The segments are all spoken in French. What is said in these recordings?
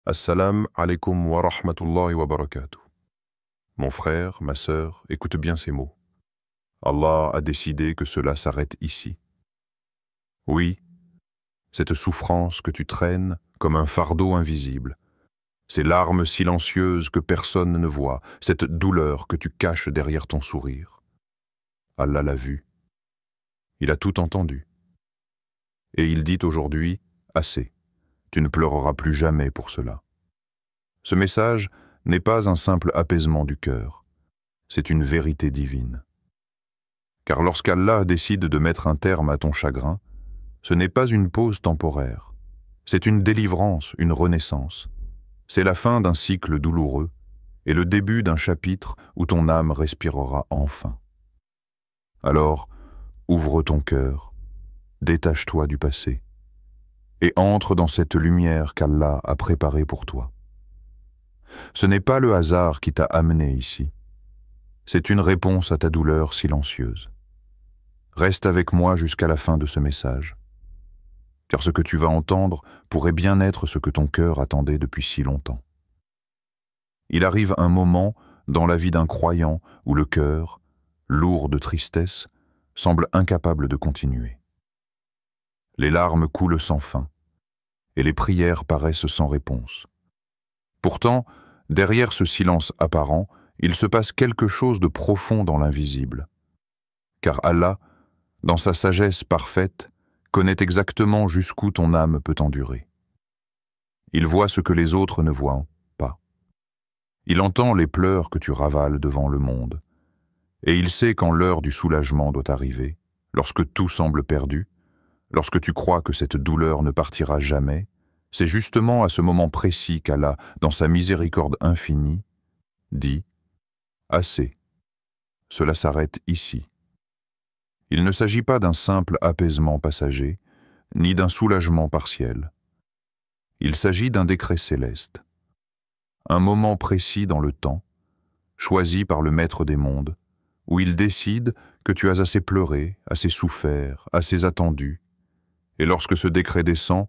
Assalam alaikum wa rahmatullahi wa barakatuh. Mon frère, ma sœur, écoute bien ces mots. Allah a décidé que cela s'arrête ici. Oui, cette souffrance que tu traînes comme un fardeau invisible, ces larmes silencieuses que personne ne voit, cette douleur que tu caches derrière ton sourire. Allah l'a vu. Il a tout entendu. Et il dit aujourd'hui, assez, tu ne pleureras plus jamais pour cela. Ce message n'est pas un simple apaisement du cœur, c'est une vérité divine. Car lorsqu'Allah décide de mettre un terme à ton chagrin, ce n'est pas une pause temporaire, c'est une délivrance, une renaissance. C'est la fin d'un cycle douloureux et le début d'un chapitre où ton âme respirera enfin. Alors, ouvre ton cœur, détache-toi du passé et entre dans cette lumière qu'Allah a préparée pour toi. Ce n'est pas le hasard qui t'a amené ici. C'est une réponse à ta douleur silencieuse. Reste avec moi jusqu'à la fin de ce message, car ce que tu vas entendre pourrait bien être ce que ton cœur attendait depuis si longtemps. Il arrive un moment dans la vie d'un croyant où le cœur, lourd de tristesse, semble incapable de continuer. Les larmes coulent sans fin, et les prières paraissent sans réponse. Pourtant, derrière ce silence apparent, il se passe quelque chose de profond dans l'invisible. Car Allah, dans sa sagesse parfaite, connaît exactement jusqu'où ton âme peut endurer. Il voit ce que les autres ne voient pas. Il entend les pleurs que tu ravales devant le monde. Et il sait quand l'heure du soulagement doit arriver, lorsque tout semble perdu, lorsque tu crois que cette douleur ne partira jamais, c'est justement à ce moment précis qu'Allah, dans sa miséricorde infinie, dit « Assez, cela s'arrête ici ». Il ne s'agit pas d'un simple apaisement passager, ni d'un soulagement partiel. Il s'agit d'un décret céleste, un moment précis dans le temps, choisi par le Maître des mondes, où il décide que tu as assez pleuré, assez souffert, assez attendu, et lorsque ce décret descend,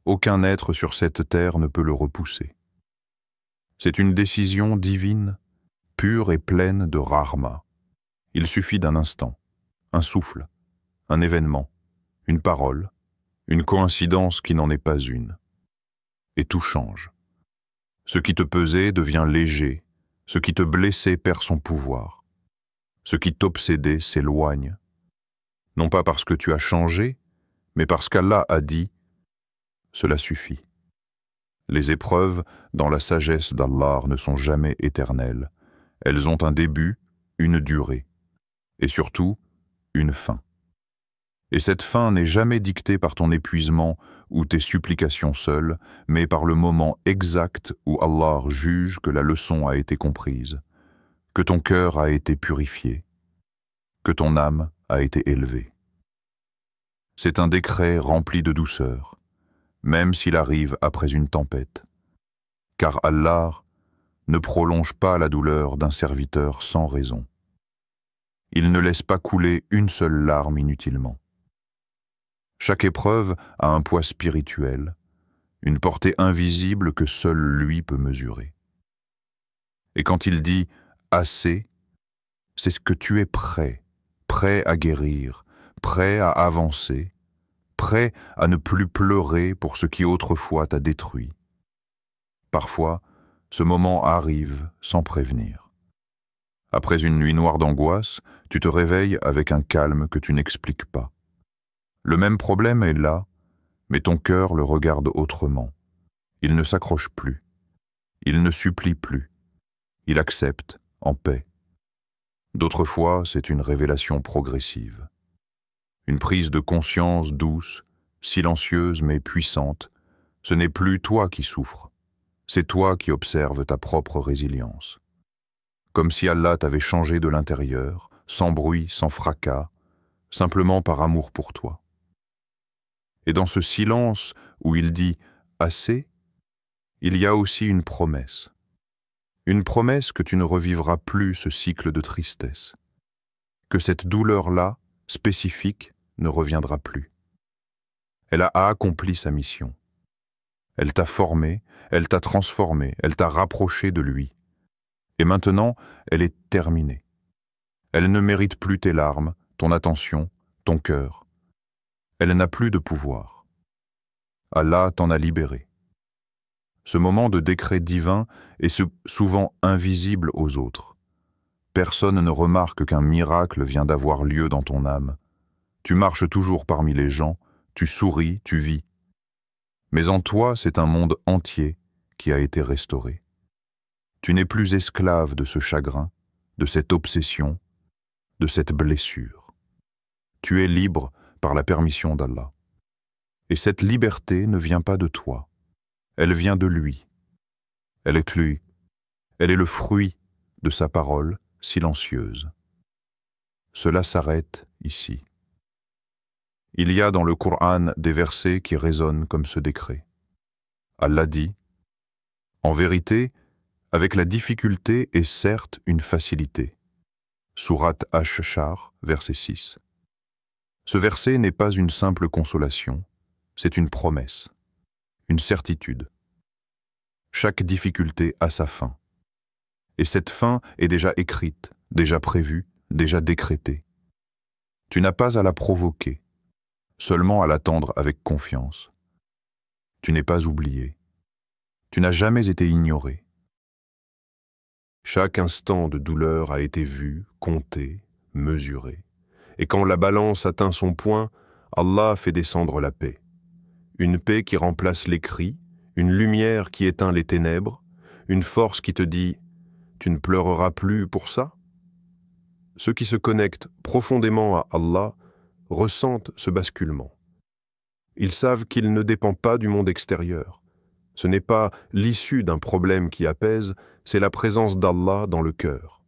aucun être sur cette terre ne peut le repousser. C'est une décision divine, pure et pleine de rahma. Il suffit d'un instant, un souffle, un événement, une parole, une coïncidence qui n'en est pas une. Et tout change. Ce qui te pesait devient léger, ce qui te blessait perd son pouvoir. Ce qui t'obsédait s'éloigne. Non pas parce que tu as changé, mais parce qu'Allah a dit « Cela suffit ». Les épreuves, dans la sagesse d'Allah, ne sont jamais éternelles. Elles ont un début, une durée, et surtout, une fin. Et cette fin n'est jamais dictée par ton épuisement ou tes supplications seules, mais par le moment exact où Allah juge que la leçon a été comprise, que ton cœur a été purifié, que ton âme a été élevée. C'est un décret rempli de douceur, même s'il arrive après une tempête, car Allah ne prolonge pas la douleur d'un serviteur sans raison. Il ne laisse pas couler une seule larme inutilement. Chaque épreuve a un poids spirituel, une portée invisible que seul lui peut mesurer. Et quand il dit « assez », c'est que tu es prêt à guérir, prêt à avancer, prêt à ne plus pleurer pour ce qui autrefois t'a détruit. Parfois, ce moment arrive sans prévenir. Après une nuit noire d'angoisse, tu te réveilles avec un calme que tu n'expliques pas. Le même problème est là, mais ton cœur le regarde autrement. Il ne s'accroche plus. Il ne supplie plus. Il accepte, en paix. D'autres fois, c'est une révélation progressive. Une prise de conscience douce, silencieuse mais puissante. Ce n'est plus toi qui souffres. C'est toi qui observes ta propre résilience. Comme si Allah t'avait changé de l'intérieur, sans bruit, sans fracas, simplement par amour pour toi. Et dans ce silence où il dit « assez », il y a aussi une promesse. Une promesse que tu ne revivras plus ce cycle de tristesse. Que cette douleur-là, spécifique, ne reviendra plus. Elle a accompli sa mission. Elle t'a formé, elle t'a transformé, elle t'a rapproché de lui. Et maintenant, elle est terminée. Elle ne mérite plus tes larmes, ton attention, ton cœur. Elle n'a plus de pouvoir. Allah t'en a libéré. Ce moment de décret divin est souvent invisible aux autres. Personne ne remarque qu'un miracle vient d'avoir lieu dans ton âme. Tu marches toujours parmi les gens, tu souris, tu vis. Mais en toi, c'est un monde entier qui a été restauré. Tu n'es plus esclave de ce chagrin, de cette obsession, de cette blessure. Tu es libre par la permission d'Allah. Et cette liberté ne vient pas de toi. Elle vient de lui. Elle est lui. Elle est le fruit de sa parole silencieuse. Cela s'arrête ici. Il y a dans le Coran des versets qui résonnent comme ce décret. Allah dit « En vérité, avec la difficulté est certes une facilité. » Sourate Ash-Shar, verset 6. Ce verset n'est pas une simple consolation, c'est une promesse, une certitude. Chaque difficulté a sa fin. Et cette fin est déjà écrite, déjà prévue, déjà décrétée. Tu n'as pas à la provoquer, seulement à l'attendre avec confiance. Tu n'es pas oublié. Tu n'as jamais été ignoré. Chaque instant de douleur a été vu, compté, mesuré. Et quand la balance atteint son point, Allah fait descendre la paix. Une paix qui remplace les cris, une lumière qui éteint les ténèbres, une force qui te dit « Tu ne pleureras plus pour ça ?» Ceux qui se connectent profondément à Allah ressentent ce basculement. Ils savent qu'il ne dépend pas du monde extérieur. Ce n'est pas l'issue d'un problème qui apaise, c'est la présence d'Allah dans le cœur.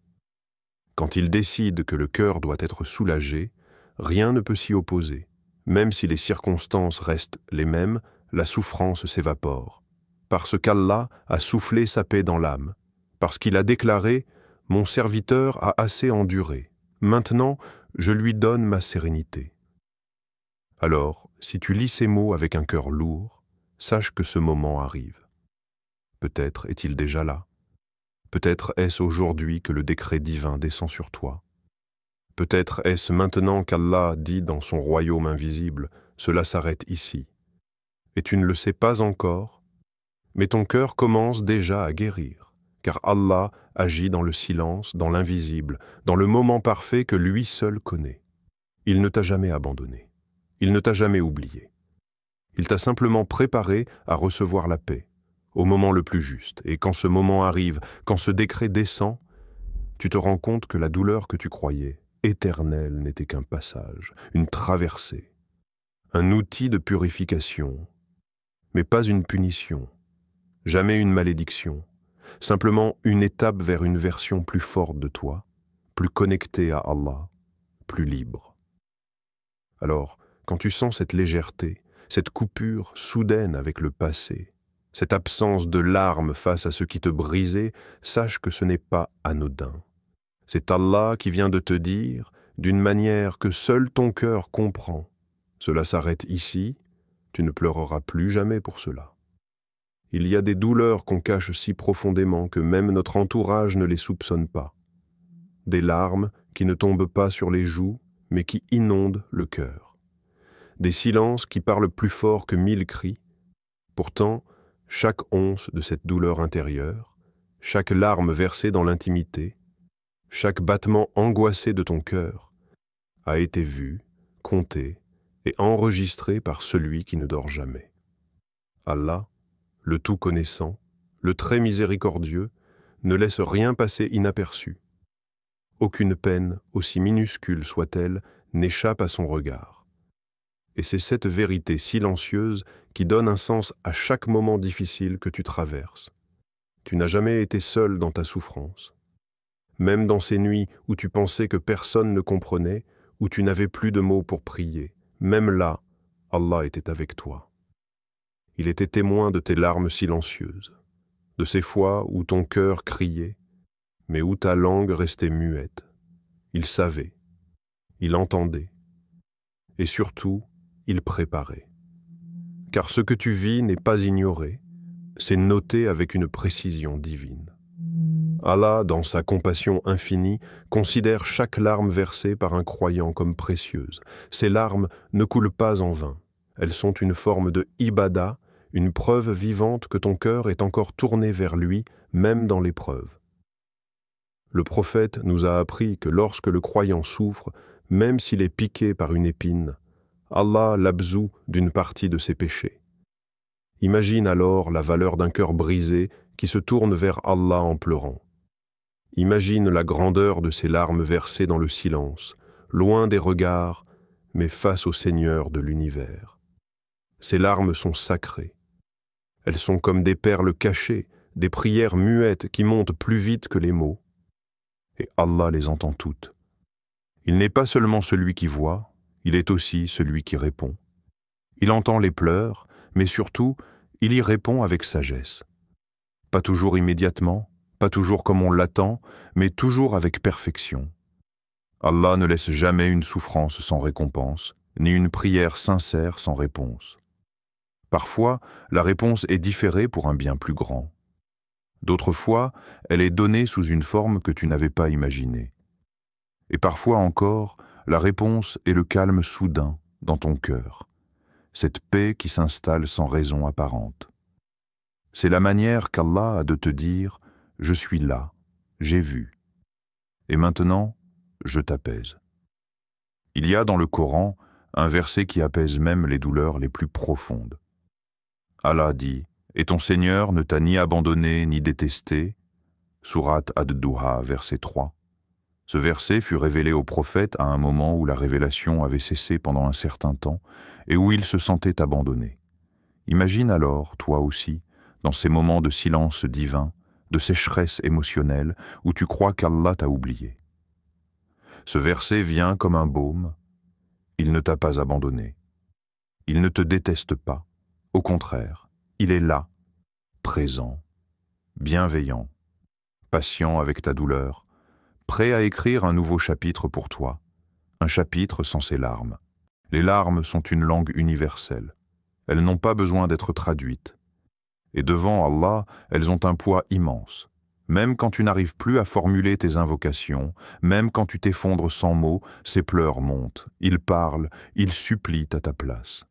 Quand il décide que le cœur doit être soulagé, rien ne peut s'y opposer. Même si les circonstances restent les mêmes, la souffrance s'évapore. Parce qu'Allah a soufflé sa paix dans l'âme. Parce qu'il a déclaré « Mon serviteur a assez enduré. Maintenant, je lui donne ma sérénité. » Alors, si tu lis ces mots avec un cœur lourd, sache que ce moment arrive. Peut-être est-il déjà là. Peut-être est-ce aujourd'hui que le décret divin descend sur toi. Peut-être est-ce maintenant qu'Allah dit dans son royaume invisible « Cela s'arrête ici ». Et tu ne le sais pas encore, mais ton cœur commence déjà à guérir, car Allah agit dans le silence, dans l'invisible, dans le moment parfait que lui seul connaît. Il ne t'a jamais abandonné. Il ne t'a jamais oublié. Il t'a simplement préparé à recevoir la paix, au moment le plus juste. Et quand ce moment arrive, quand ce décret descend, tu te rends compte que la douleur que tu croyais éternelle n'était qu'un passage, une traversée, un outil de purification, mais pas une punition, jamais une malédiction, simplement une étape vers une version plus forte de toi, plus connectée à Allah, plus libre. Alors, quand tu sens cette légèreté, cette coupure soudaine avec le passé, cette absence de larmes face à ce qui te brisait, sache que ce n'est pas anodin. C'est Allah qui vient de te dire, d'une manière que seul ton cœur comprend. Cela s'arrête ici, tu ne pleureras plus jamais pour cela. Il y a des douleurs qu'on cache si profondément que même notre entourage ne les soupçonne pas. Des larmes qui ne tombent pas sur les joues, mais qui inondent le cœur. Des silences qui parlent plus fort que 1000 cris. Pourtant, chaque once de cette douleur intérieure, chaque larme versée dans l'intimité, chaque battement angoissé de ton cœur a été vu, compté et enregistré par celui qui ne dort jamais. Allah, le tout-connaissant, le très miséricordieux, ne laisse rien passer inaperçu. Aucune peine, aussi minuscule soit-elle, n'échappe à son regard. Et c'est cette vérité silencieuse qui donne un sens à chaque moment difficile que tu traverses. Tu n'as jamais été seul dans ta souffrance. Même dans ces nuits où tu pensais que personne ne comprenait, où tu n'avais plus de mots pour prier, même là, Allah était avec toi. Il était témoin de tes larmes silencieuses, de ces fois où ton cœur criait, mais où ta langue restait muette. Il savait, il entendait, et surtout, il préparait. car ce que tu vis n'est pas ignoré, c'est noté avec une précision divine. Allah, dans sa compassion infinie, considère chaque larme versée par un croyant comme précieuse. Ces larmes ne coulent pas en vain. Elles sont une forme de ibada, une preuve vivante que ton cœur est encore tourné vers lui, même dans l'épreuve. Le prophète nous a appris que lorsque le croyant souffre, même s'il est piqué par une épine, Allah l'absout d'une partie de ses péchés. Imagine alors la valeur d'un cœur brisé qui se tourne vers Allah en pleurant. Imagine la grandeur de ces larmes versées dans le silence, loin des regards, mais face au Seigneur de l'univers. Ces larmes sont sacrées. Elles sont comme des perles cachées, des prières muettes qui montent plus vite que les mots. Et Allah les entend toutes. Il n'est pas seulement celui qui voit, il est aussi celui qui répond. Il entend les pleurs, mais surtout, il y répond avec sagesse. Pas toujours immédiatement, pas toujours comme on l'attend, mais toujours avec perfection. Allah ne laisse jamais une souffrance sans récompense, ni une prière sincère sans réponse. Parfois, la réponse est différée pour un bien plus grand. D'autres fois, elle est donnée sous une forme que tu n'avais pas imaginée. Et parfois encore, la réponse est le calme soudain dans ton cœur, cette paix qui s'installe sans raison apparente. C'est la manière qu'Allah a de te dire « Je suis là, j'ai vu. Et maintenant, je t'apaise ». Il y a dans le Coran un verset qui apaise même les douleurs les plus profondes. Allah dit « Et ton Seigneur ne t'a ni abandonné ni détesté » Sourate Ad-Duha, verset 3. Ce verset fut révélé au prophète à un moment où la révélation avait cessé pendant un certain temps et où il se sentait abandonné. Imagine alors, toi aussi, dans ces moments de silence divin, de sécheresse émotionnelle, où tu crois qu'Allah t'a oublié. Ce verset vient comme un baume. Il ne t'a pas abandonné. Il ne te déteste pas. Au contraire, il est là, présent, bienveillant, patient avec ta douleur, prêt à écrire un nouveau chapitre pour toi, un chapitre sans ses larmes. Les larmes sont une langue universelle. Elles n'ont pas besoin d'être traduites. Et devant Allah, elles ont un poids immense. Même quand tu n'arrives plus à formuler tes invocations, même quand tu t'effondres sans mots, ces pleurs montent, ils parlent, ils supplient à ta place.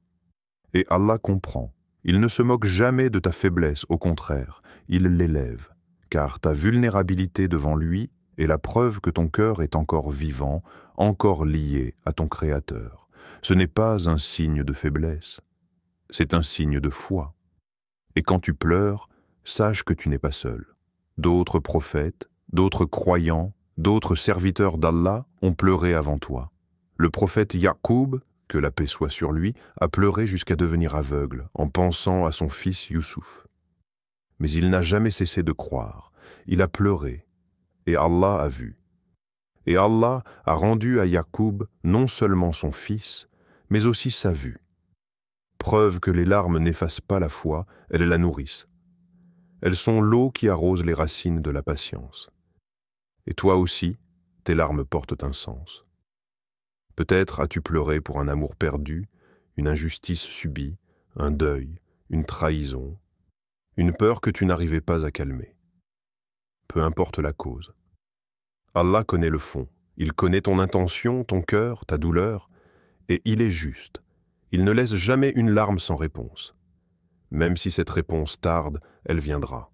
Et Allah comprend. Il ne se moque jamais de ta faiblesse, au contraire, il l'élève, car ta vulnérabilité devant lui est la preuve que ton cœur est encore vivant, encore lié à ton Créateur. Ce n'est pas un signe de faiblesse, c'est un signe de foi. Et quand tu pleures, sache que tu n'es pas seul. D'autres prophètes, d'autres croyants, d'autres serviteurs d'Allah ont pleuré avant toi. Le prophète Yaqub, que la paix soit sur lui, a pleuré jusqu'à devenir aveugle en pensant à son fils Youssouf. Mais il n'a jamais cessé de croire. Il a pleuré, et Allah a vu. Et Allah a rendu à Yaqub non seulement son fils, mais aussi sa vue. Preuve que les larmes n'effacent pas la foi, elles la nourrissent. Elles sont l'eau qui arrose les racines de la patience. Et toi aussi, tes larmes portent un sens. Peut-être as-tu pleuré pour un amour perdu, une injustice subie, un deuil, une trahison, une peur que tu n'arrivais pas à calmer. Peu importe la cause. Allah connaît le fond, il connaît ton intention, ton cœur, ta douleur, et il est juste. Il ne laisse jamais une larme sans réponse. Même si cette réponse tarde, elle viendra.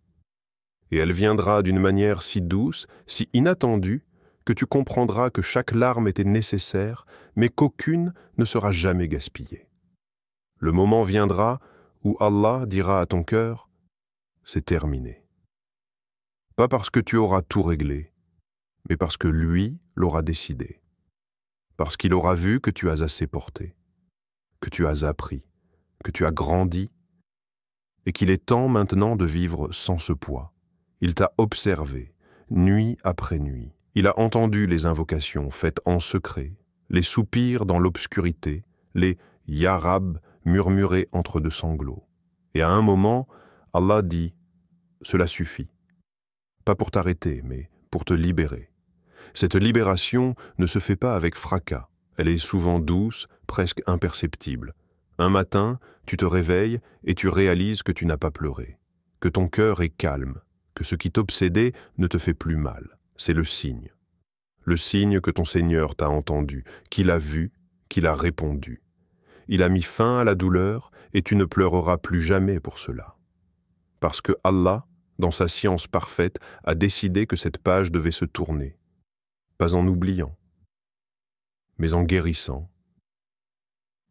Et elle viendra d'une manière si douce, si inattendue, que tu comprendras que chaque larme était nécessaire, mais qu'aucune ne sera jamais gaspillée. Le moment viendra où Allah dira à ton cœur « C'est terminé ». Pas parce que tu auras tout réglé, mais parce que lui l'aura décidé. Parce qu'il aura vu que tu as assez porté, que tu as appris, que tu as grandi, et qu'il est temps maintenant de vivre sans ce poids. Il t'a observé, nuit après nuit. Il a entendu les invocations faites en secret, les soupirs dans l'obscurité, les « Ya Rab » murmurés entre deux sanglots. Et à un moment, Allah dit « Cela suffit ». Pas pour t'arrêter, mais pour te libérer. Cette libération ne se fait pas avec fracas. Elle est souvent douce, presque imperceptible. Un matin, tu te réveilles et tu réalises que tu n'as pas pleuré, que ton cœur est calme, que ce qui t'obsédait ne te fait plus mal. C'est le signe. Le signe que ton Seigneur t'a entendu, qu'il a vu, qu'il a répondu. Il a mis fin à la douleur et tu ne pleureras plus jamais pour cela. Parce que Allah, dans sa science parfaite, a décidé que cette page devait se tourner, pas en oubliant, mais en guérissant,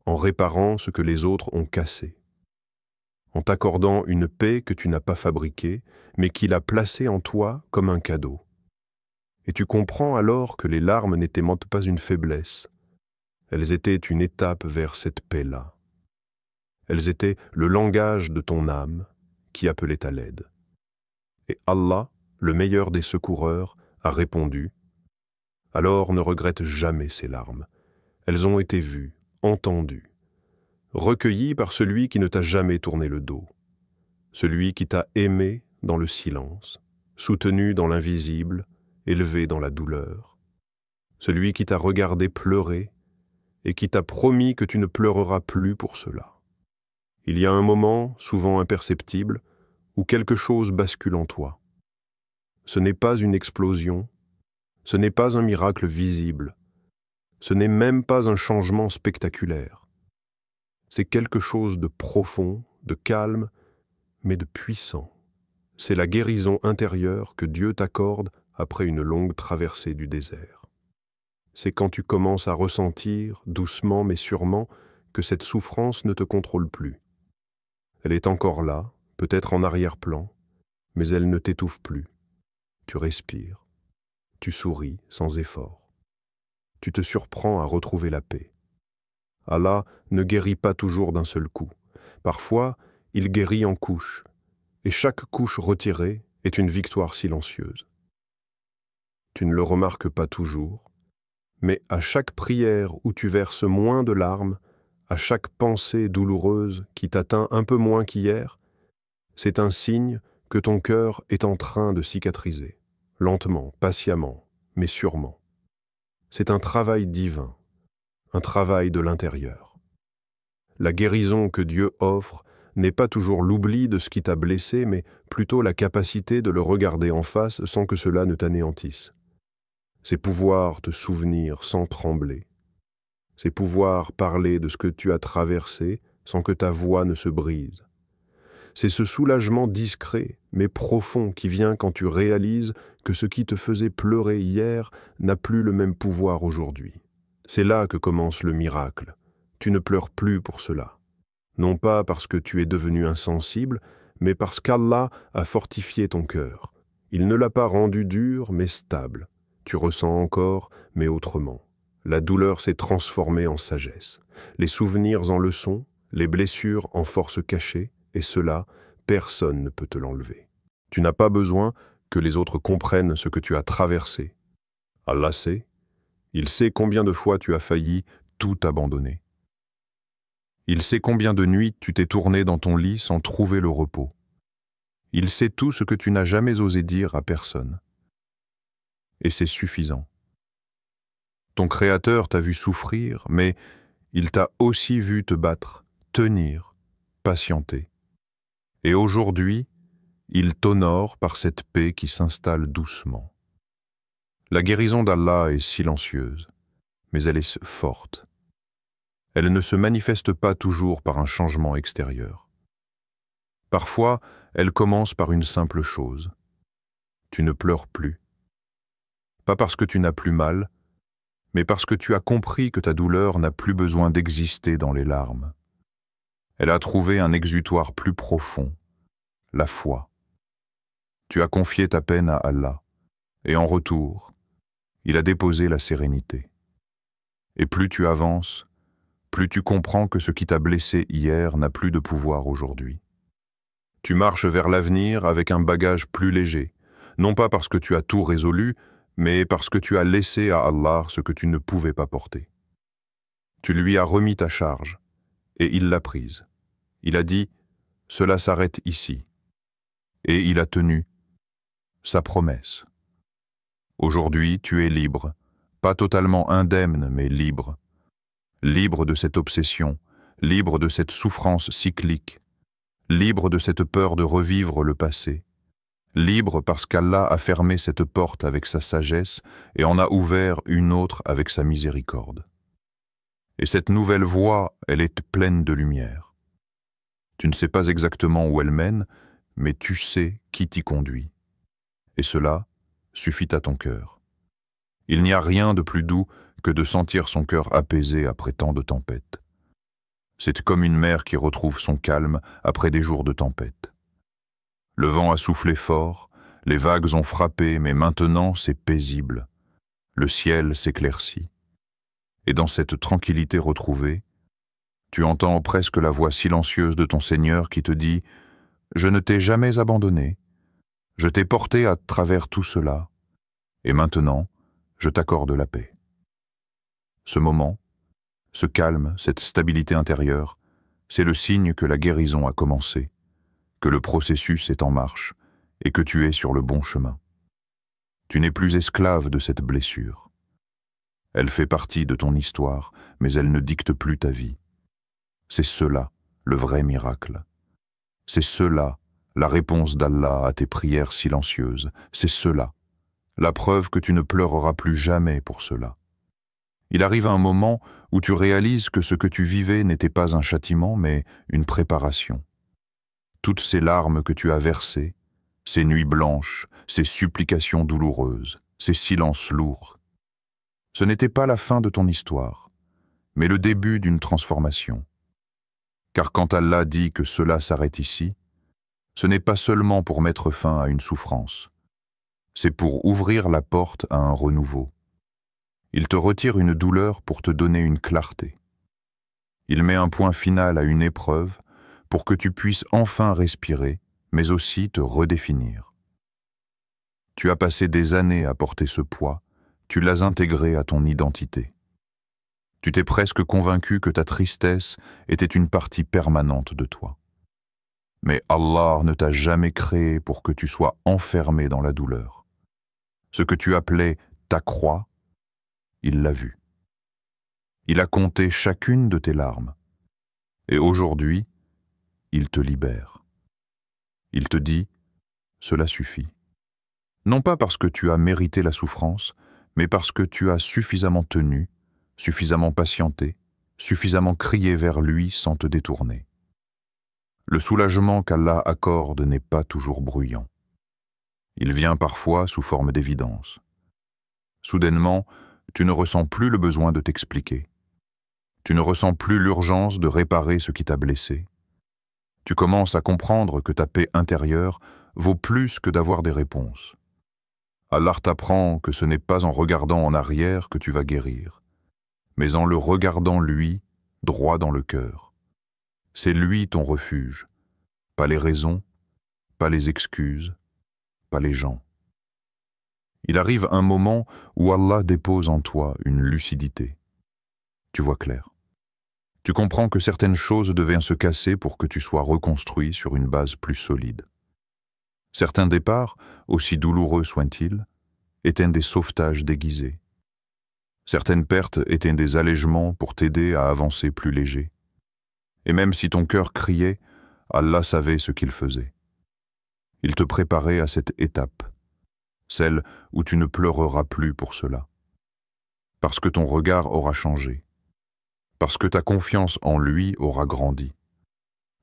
en réparant ce que les autres ont cassé, en t'accordant une paix que tu n'as pas fabriquée, mais qu'il a placée en toi comme un cadeau. Et tu comprends alors que les larmes n'étaient pas une faiblesse, elles étaient une étape vers cette paix-là. Elles étaient le langage de ton âme qui appelait à l'aide. Et Allah, le meilleur des secoureurs, a répondu « Alors ne regrette jamais ces larmes. Elles ont été vues, entendues, recueillies par celui qui ne t'a jamais tourné le dos, celui qui t'a aimé dans le silence, soutenu dans l'invisible, élevé dans la douleur, celui qui t'a regardé pleurer et qui t'a promis que tu ne pleureras plus pour cela. Il y a un moment, souvent imperceptible, où quelque chose bascule en toi. Ce n'est pas une explosion, ce n'est pas un miracle visible, ce n'est même pas un changement spectaculaire. C'est quelque chose de profond, de calme, mais de puissant. C'est la guérison intérieure que Dieu t'accorde après une longue traversée du désert. C'est quand tu commences à ressentir, doucement mais sûrement, que cette souffrance ne te contrôle plus. Elle est encore là, peut-être en arrière-plan, mais elle ne t'étouffe plus. Tu respires, tu souris sans effort. Tu te surprends à retrouver la paix. Allah ne guérit pas toujours d'un seul coup. Parfois, il guérit en couches, et chaque couche retirée est une victoire silencieuse. Tu ne le remarques pas toujours, mais à chaque prière où tu verses moins de larmes, à chaque pensée douloureuse qui t'atteint un peu moins qu'hier, c'est un signe que ton cœur est en train de cicatriser, lentement, patiemment, mais sûrement. C'est un travail divin, un travail de l'intérieur. La guérison que Dieu offre n'est pas toujours l'oubli de ce qui t'a blessé, mais plutôt la capacité de le regarder en face sans que cela ne t'anéantisse. C'est pouvoir te souvenir sans trembler. C'est pouvoir parler de ce que tu as traversé sans que ta voix ne se brise. C'est ce soulagement discret, mais profond qui vient quand tu réalises que ce qui te faisait pleurer hier n'a plus le même pouvoir aujourd'hui. C'est là que commence le miracle. Tu ne pleures plus pour cela. Non pas parce que tu es devenu insensible, mais parce qu'Allah a fortifié ton cœur. Il ne l'a pas rendu dur, mais stable. Tu ressens encore, mais autrement. La douleur s'est transformée en sagesse. Les souvenirs en leçons, les blessures en force cachée, et cela, personne ne peut te l'enlever. Tu n'as pas besoin que les autres comprennent ce que tu as traversé. Allah sait, il sait combien de fois tu as failli tout abandonner. Il sait combien de nuits tu t'es tourné dans ton lit sans trouver le repos. Il sait tout ce que tu n'as jamais osé dire à personne. Et c'est suffisant. Ton Créateur t'a vu souffrir, mais il t'a aussi vu te battre, tenir, patienter. Et aujourd'hui, il t'honore par cette paix qui s'installe doucement. La guérison d'Allah est silencieuse, mais elle est forte. Elle ne se manifeste pas toujours par un changement extérieur. Parfois, elle commence par une simple chose. Tu ne pleures plus. Pas parce que tu n'as plus mal, mais parce que tu as compris que ta douleur n'a plus besoin d'exister dans les larmes. Elle a trouvé un exutoire plus profond, la foi. Tu as confié ta peine à Allah, et en retour, il a déposé la sérénité. Et plus tu avances, plus tu comprends que ce qui t'a blessé hier n'a plus de pouvoir aujourd'hui. Tu marches vers l'avenir avec un bagage plus léger, non pas parce que tu as tout résolu, mais parce que tu as laissé à Allah ce que tu ne pouvais pas porter. Tu lui as remis ta charge, et il l'a prise. Il a dit « Cela s'arrête ici ». Et il a tenu sa promesse. Aujourd'hui, tu es libre, pas totalement indemne, mais libre. Libre de cette obsession, libre de cette souffrance cyclique, libre de cette peur de revivre le passé, libre parce qu'Allah a fermé cette porte avec sa sagesse et en a ouvert une autre avec sa miséricorde. Et cette nouvelle voie, elle est pleine de lumière. Tu ne sais pas exactement où elle mène, mais tu sais qui t'y conduit. Et cela suffit à ton cœur. Il n'y a rien de plus doux que de sentir son cœur apaisé après tant de tempêtes. C'est comme une mer qui retrouve son calme après des jours de tempête. Le vent a soufflé fort, les vagues ont frappé, mais maintenant c'est paisible. Le ciel s'éclaircit. Et dans cette tranquillité retrouvée, tu entends presque la voix silencieuse de ton Seigneur qui te dit « Je ne t'ai jamais abandonné, je t'ai porté à travers tout cela, et maintenant, je t'accorde la paix. » Ce moment, ce calme, cette stabilité intérieure, c'est le signe que la guérison a commencé, que le processus est en marche et que tu es sur le bon chemin. Tu n'es plus esclave de cette blessure. Elle fait partie de ton histoire, mais elle ne dicte plus ta vie. C'est cela, le vrai miracle. C'est cela, la réponse d'Allah à tes prières silencieuses. C'est cela, la preuve que tu ne pleureras plus jamais pour cela. Il arrive un moment où tu réalises que ce que tu vivais n'était pas un châtiment, mais une préparation. Toutes ces larmes que tu as versées, ces nuits blanches, ces supplications douloureuses, ces silences lourds, ce n'était pas la fin de ton histoire, mais le début d'une transformation. Car quand Allah dit que cela s'arrête ici, ce n'est pas seulement pour mettre fin à une souffrance, c'est pour ouvrir la porte à un renouveau. Il te retire une douleur pour te donner une clarté. Il met un point final à une épreuve pour que tu puisses enfin respirer, mais aussi te redéfinir. Tu as passé des années à porter ce poids, tu l'as intégré à ton identité. Tu t'es presque convaincu que ta tristesse était une partie permanente de toi. Mais Allah ne t'a jamais créé pour que tu sois enfermé dans la douleur. Ce que tu appelais ta croix, il l'a vu. Il a compté chacune de tes larmes. Et aujourd'hui, il te libère. Il te dit, cela suffit. Non pas parce que tu as mérité la souffrance, mais parce que tu as suffisamment tenu, suffisamment patienté, suffisamment crié vers lui sans te détourner. Le soulagement qu'Allah accorde n'est pas toujours bruyant. Il vient parfois sous forme d'évidence. Soudainement, tu ne ressens plus le besoin de t'expliquer. Tu ne ressens plus l'urgence de réparer ce qui t'a blessé. Tu commences à comprendre que ta paix intérieure vaut plus que d'avoir des réponses. Allah t'apprend que ce n'est pas en regardant en arrière que tu vas guérir, mais en le regardant lui, droit dans le cœur. C'est lui ton refuge, pas les raisons, pas les excuses, pas les gens. Il arrive un moment où Allah dépose en toi une lucidité. Tu vois clair. Tu comprends que certaines choses devaient se casser pour que tu sois reconstruit sur une base plus solide. Certains départs, aussi douloureux soient-ils, étaient des sauvetages déguisés. Certaines pertes étaient des allègements pour t'aider à avancer plus léger. Et même si ton cœur criait, Allah savait ce qu'il faisait. Il te préparait à cette étape, celle où tu ne pleureras plus pour cela. Parce que ton regard aura changé. Parce que ta confiance en lui aura grandi.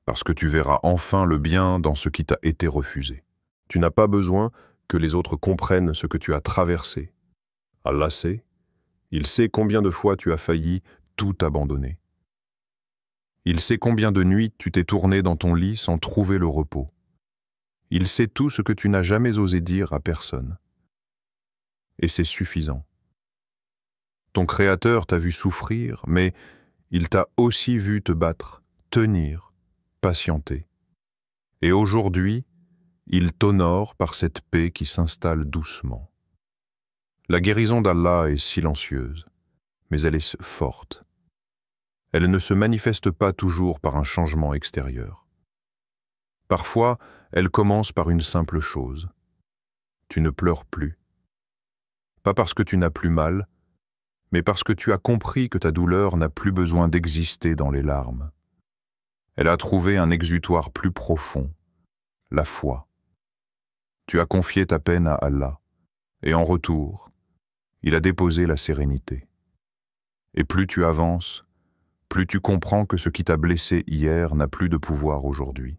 Parce que tu verras enfin le bien dans ce qui t'a été refusé. Tu n'as pas besoin que les autres comprennent ce que tu as traversé. Allah sait, il sait combien de fois tu as failli tout abandonner. Il sait combien de nuits tu t'es tourné dans ton lit sans trouver le repos. Il sait tout ce que tu n'as jamais osé dire à personne. Et c'est suffisant. Ton Créateur t'a vu souffrir, mais il t'a aussi vu te battre, tenir, patienter. Et aujourd'hui, il t'honore par cette paix qui s'installe doucement. La guérison d'Allah est silencieuse, mais elle est forte. Elle ne se manifeste pas toujours par un changement extérieur. Parfois, elle commence par une simple chose. Tu ne pleures plus. Pas parce que tu n'as plus mal, mais parce que tu as compris que ta douleur n'a plus besoin d'exister dans les larmes. Elle a trouvé un exutoire plus profond, la foi. Tu as confié ta peine à Allah, et en retour, il a déposé la sérénité. Et plus tu avances, plus tu comprends que ce qui t'a blessé hier n'a plus de pouvoir aujourd'hui.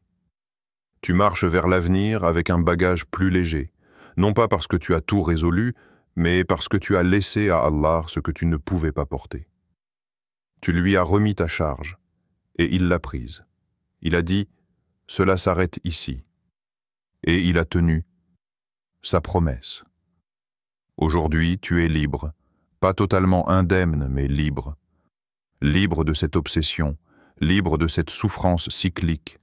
Tu marches vers l'avenir avec un bagage plus léger, non pas parce que tu as tout résolu, mais parce que tu as laissé à Allah ce que tu ne pouvais pas porter. Tu lui as remis ta charge, et il l'a prise. Il a dit « Cela s'arrête ici ». Et il a tenu sa promesse. Aujourd'hui, tu es libre, pas totalement indemne, mais libre. Libre de cette obsession, libre de cette souffrance cyclique,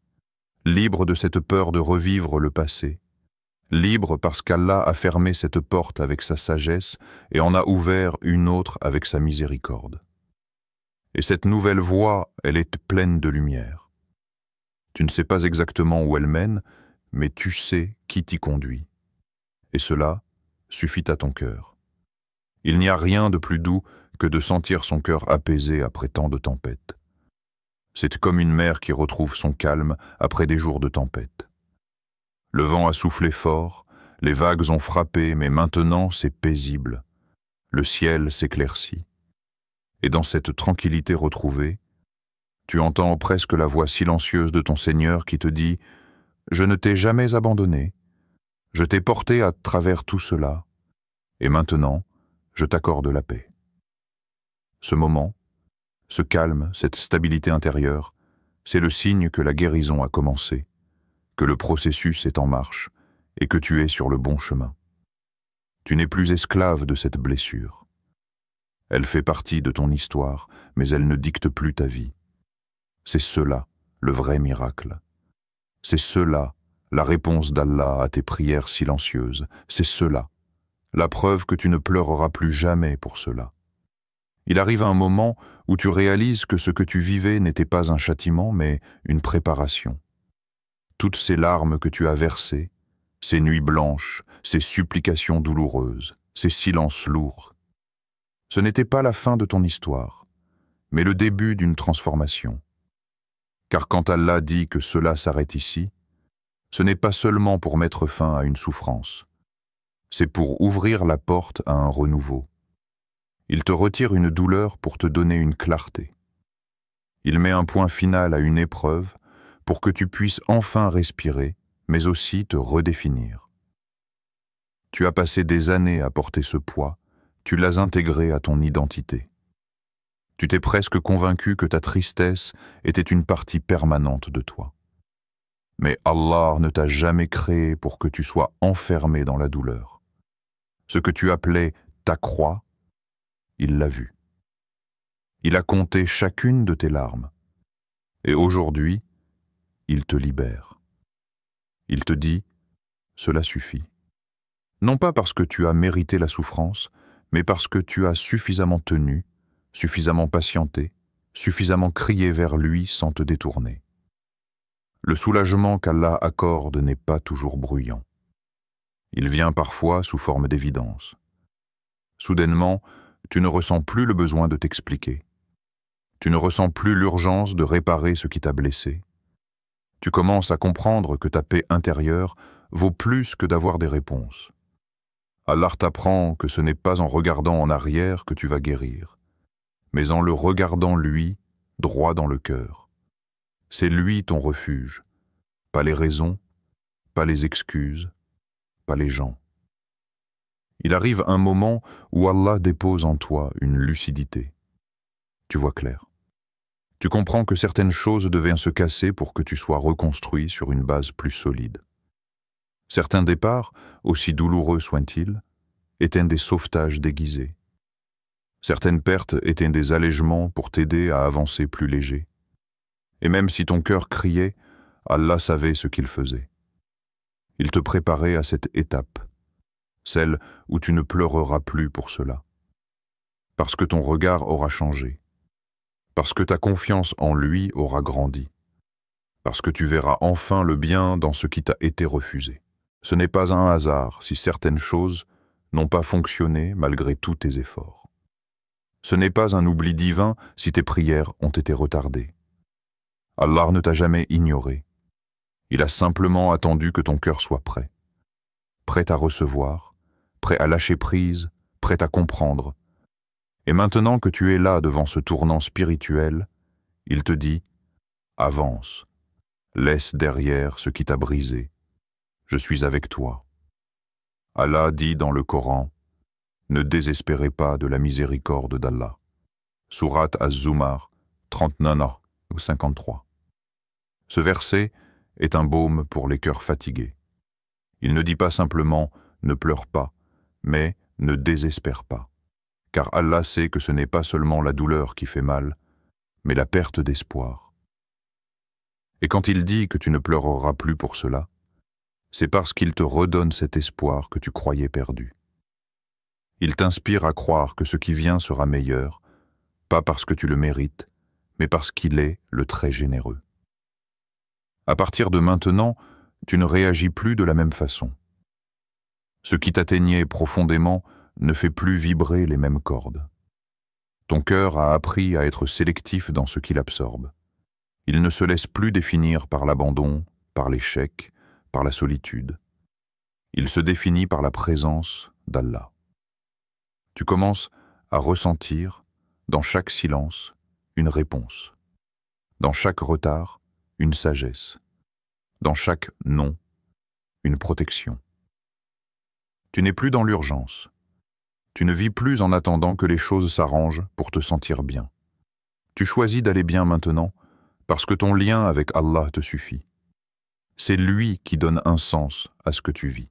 libre de cette peur de revivre le passé, libre parce qu'Allah a fermé cette porte avec sa sagesse et en a ouvert une autre avec sa miséricorde. Et cette nouvelle voie, elle est pleine de lumière. Tu ne sais pas exactement où elle mène, mais tu sais qui t'y conduit. Et cela suffit à ton cœur. Il n'y a rien de plus doux que de sentir son cœur apaisé après tant de tempêtes. C'est comme une mer qui retrouve son calme après des jours de tempête. Le vent a soufflé fort, les vagues ont frappé, mais maintenant c'est paisible. Le ciel s'éclaircit. Et dans cette tranquillité retrouvée, tu entends presque la voix silencieuse de ton Seigneur qui te dit « Je ne t'ai jamais abandonné, je t'ai porté à travers tout cela, et maintenant, je t'accorde la paix. » Ce moment, ce calme, cette stabilité intérieure, c'est le signe que la guérison a commencé, que le processus est en marche et que tu es sur le bon chemin. Tu n'es plus esclave de cette blessure. Elle fait partie de ton histoire, mais elle ne dicte plus ta vie. C'est cela, le vrai miracle. C'est cela, la réponse d'Allah à tes prières silencieuses. C'est cela, la preuve que tu ne pleureras plus jamais pour cela. Il arrive un moment où tu réalises que ce que tu vivais n'était pas un châtiment, mais une préparation. Toutes ces larmes que tu as versées, ces nuits blanches, ces supplications douloureuses, ces silences lourds, ce n'était pas la fin de ton histoire, mais le début d'une transformation. Car quand Allah dit que cela s'arrête ici, ce n'est pas seulement pour mettre fin à une souffrance, c'est pour ouvrir la porte à un renouveau. Il te retire une douleur pour te donner une clarté. Il met un point final à une épreuve pour que tu puisses enfin respirer, mais aussi te redéfinir. Tu as passé des années à porter ce poids, tu l'as intégré à ton identité. Tu t'es presque convaincu que ta tristesse était une partie permanente de toi. Mais Allah ne t'a jamais créé pour que tu sois enfermé dans la douleur. Ce que tu appelais ta croix, il l'a vu. Il a compté chacune de tes larmes. Et aujourd'hui, il te libère. Il te dit, cela suffit. Non pas parce que tu as mérité la souffrance, mais parce que tu as suffisamment tenu, suffisamment patienté, suffisamment crié vers lui sans te détourner. Le soulagement qu'Allah accorde n'est pas toujours bruyant. Il vient parfois sous forme d'évidence. Soudainement, tu ne ressens plus le besoin de t'expliquer. Tu ne ressens plus l'urgence de réparer ce qui t'a blessé. Tu commences à comprendre que ta paix intérieure vaut plus que d'avoir des réponses. Allah t'apprend que ce n'est pas en regardant en arrière que tu vas guérir, mais en le regardant lui, droit dans le cœur. C'est lui ton refuge, pas les raisons, pas les excuses, pas les gens. Il arrive un moment où Allah dépose en toi une lucidité. Tu vois clair. Tu comprends que certaines choses devaient se casser pour que tu sois reconstruit sur une base plus solide. Certains départs, aussi douloureux soient-ils, étaient des sauvetages déguisés. Certaines pertes étaient des allègements pour t'aider à avancer plus léger. Et même si ton cœur criait, Allah savait ce qu'il faisait. Il te préparait à cette étape, celle où tu ne pleureras plus pour cela. Parce que ton regard aura changé. Parce que ta confiance en lui aura grandi. Parce que tu verras enfin le bien dans ce qui t'a été refusé. Ce n'est pas un hasard si certaines choses n'ont pas fonctionné malgré tous tes efforts. Ce n'est pas un oubli divin si tes prières ont été retardées. Allah ne t'a jamais ignoré. Il a simplement attendu que ton cœur soit prêt. Prêt à recevoir, prêt à lâcher prise, prêt à comprendre. Et maintenant que tu es là devant ce tournant spirituel, il te dit « Avance, laisse derrière ce qui t'a brisé. Je suis avec toi. » Allah dit dans le Coran « Ne désespérez pas de la miséricorde d'Allah. » Sourate Az-Zumar, 39 ou 53. Ce verset est un baume pour les cœurs fatigués. Il ne dit pas simplement « ne pleure pas », mais « ne désespère pas ». Car Allah sait que ce n'est pas seulement la douleur qui fait mal, mais la perte d'espoir. Et quand il dit que tu ne pleureras plus pour cela, c'est parce qu'il te redonne cet espoir que tu croyais perdu. Il t'inspire à croire que ce qui vient sera meilleur, pas parce que tu le mérites, mais parce qu'il est le très généreux. À partir de maintenant, tu ne réagis plus de la même façon. Ce qui t'atteignait profondément ne fait plus vibrer les mêmes cordes. Ton cœur a appris à être sélectif dans ce qu'il absorbe. Il ne se laisse plus définir par l'abandon, par l'échec, par la solitude. Il se définit par la présence d'Allah. Tu commences à ressentir, dans chaque silence, une réponse. Dans chaque retard, une sagesse. Dans chaque non, une protection. Tu n'es plus dans l'urgence. Tu ne vis plus en attendant que les choses s'arrangent pour te sentir bien. Tu choisis d'aller bien maintenant parce que ton lien avec Allah te suffit. C'est lui qui donne un sens à ce que tu vis.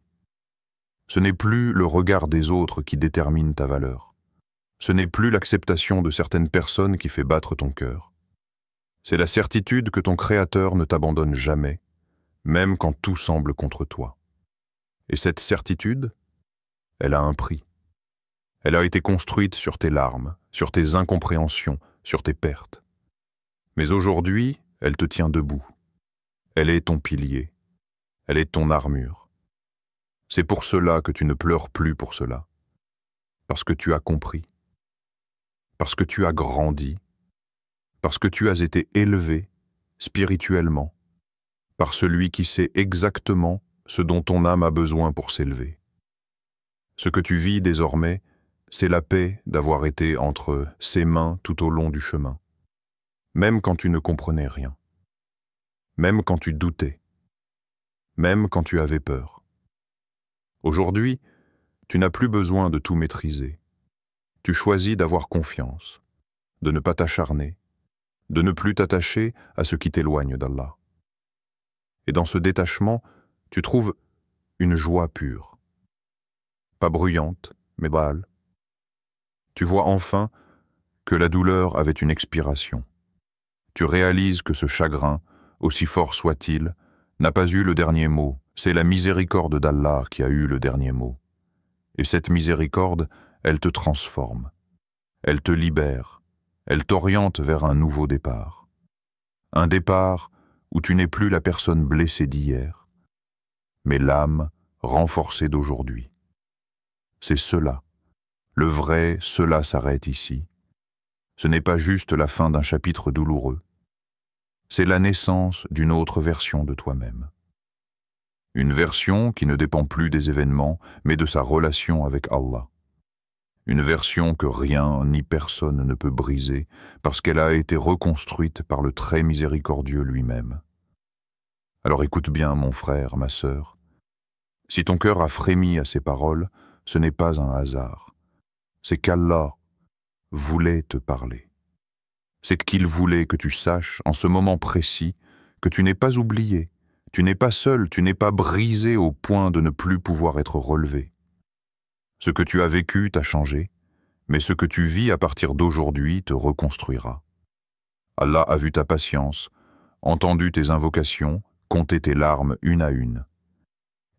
Ce n'est plus le regard des autres qui détermine ta valeur. Ce n'est plus l'acceptation de certaines personnes qui fait battre ton cœur. C'est la certitude que ton Créateur ne t'abandonne jamais, même quand tout semble contre toi. Et cette certitude, elle a un prix. Elle a été construite sur tes larmes, sur tes incompréhensions, sur tes pertes. Mais aujourd'hui, elle te tient debout. Elle est ton pilier. Elle est ton armure. C'est pour cela que tu ne pleures plus pour cela. Parce que tu as compris. Parce que tu as grandi. Parce que tu as été élevé spirituellement par celui qui sait exactement ce dont ton âme a besoin pour s'élever. Ce que tu vis désormais, c'est la paix d'avoir été entre ses mains tout au long du chemin, même quand tu ne comprenais rien, même quand tu doutais, même quand tu avais peur. Aujourd'hui, tu n'as plus besoin de tout maîtriser. Tu choisis d'avoir confiance, de ne pas t'acharner, de ne plus t'attacher à ce qui t'éloigne d'Allah. Et dans ce détachement, tu trouves une joie pure, pas bruyante, mais bâle. Tu vois enfin que la douleur avait une expiration. Tu réalises que ce chagrin, aussi fort soit-il, n'a pas eu le dernier mot. C'est la miséricorde d'Allah qui a eu le dernier mot. Et cette miséricorde, elle te transforme. Elle te libère. Elle t'oriente vers un nouveau départ. Un départ où tu n'es plus la personne blessée d'hier, mais l'âme renforcée d'aujourd'hui. C'est cela. Le vrai, cela s'arrête ici. Ce n'est pas juste la fin d'un chapitre douloureux. C'est la naissance d'une autre version de toi-même. Une version qui ne dépend plus des événements, mais de sa relation avec Allah. Une version que rien ni personne ne peut briser, parce qu'elle a été reconstruite par le très miséricordieux lui-même. Alors écoute bien, mon frère, ma sœur. Si ton cœur a frémi à ces paroles, ce n'est pas un hasard. C'est qu'Allah voulait te parler. C'est qu'il voulait que tu saches, en ce moment précis, que tu n'es pas oublié, tu n'es pas seul, tu n'es pas brisé au point de ne plus pouvoir être relevé. Ce que tu as vécu t'a changé, mais ce que tu vis à partir d'aujourd'hui te reconstruira. Allah a vu ta patience, entendu tes invocations, compté tes larmes une à une.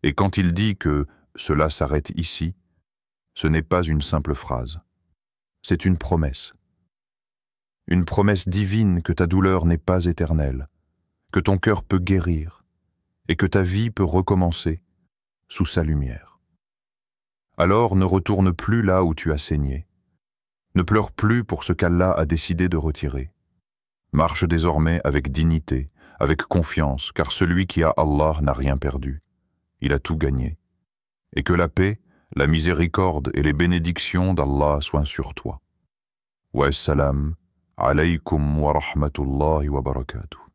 Et quand il dit que cela s'arrête ici, ce n'est pas une simple phrase. C'est une promesse. Une promesse divine que ta douleur n'est pas éternelle, que ton cœur peut guérir et que ta vie peut recommencer sous sa lumière. Alors ne retourne plus là où tu as saigné. Ne pleure plus pour ce qu'Allah a décidé de retirer. Marche désormais avec dignité, avec confiance, car celui qui a Allah n'a rien perdu. Il a tout gagné. Et que la paix, la miséricorde et les bénédictions d'Allah soient sur toi. Wa salam alaykum wa rahmatullahi wa barakatuh.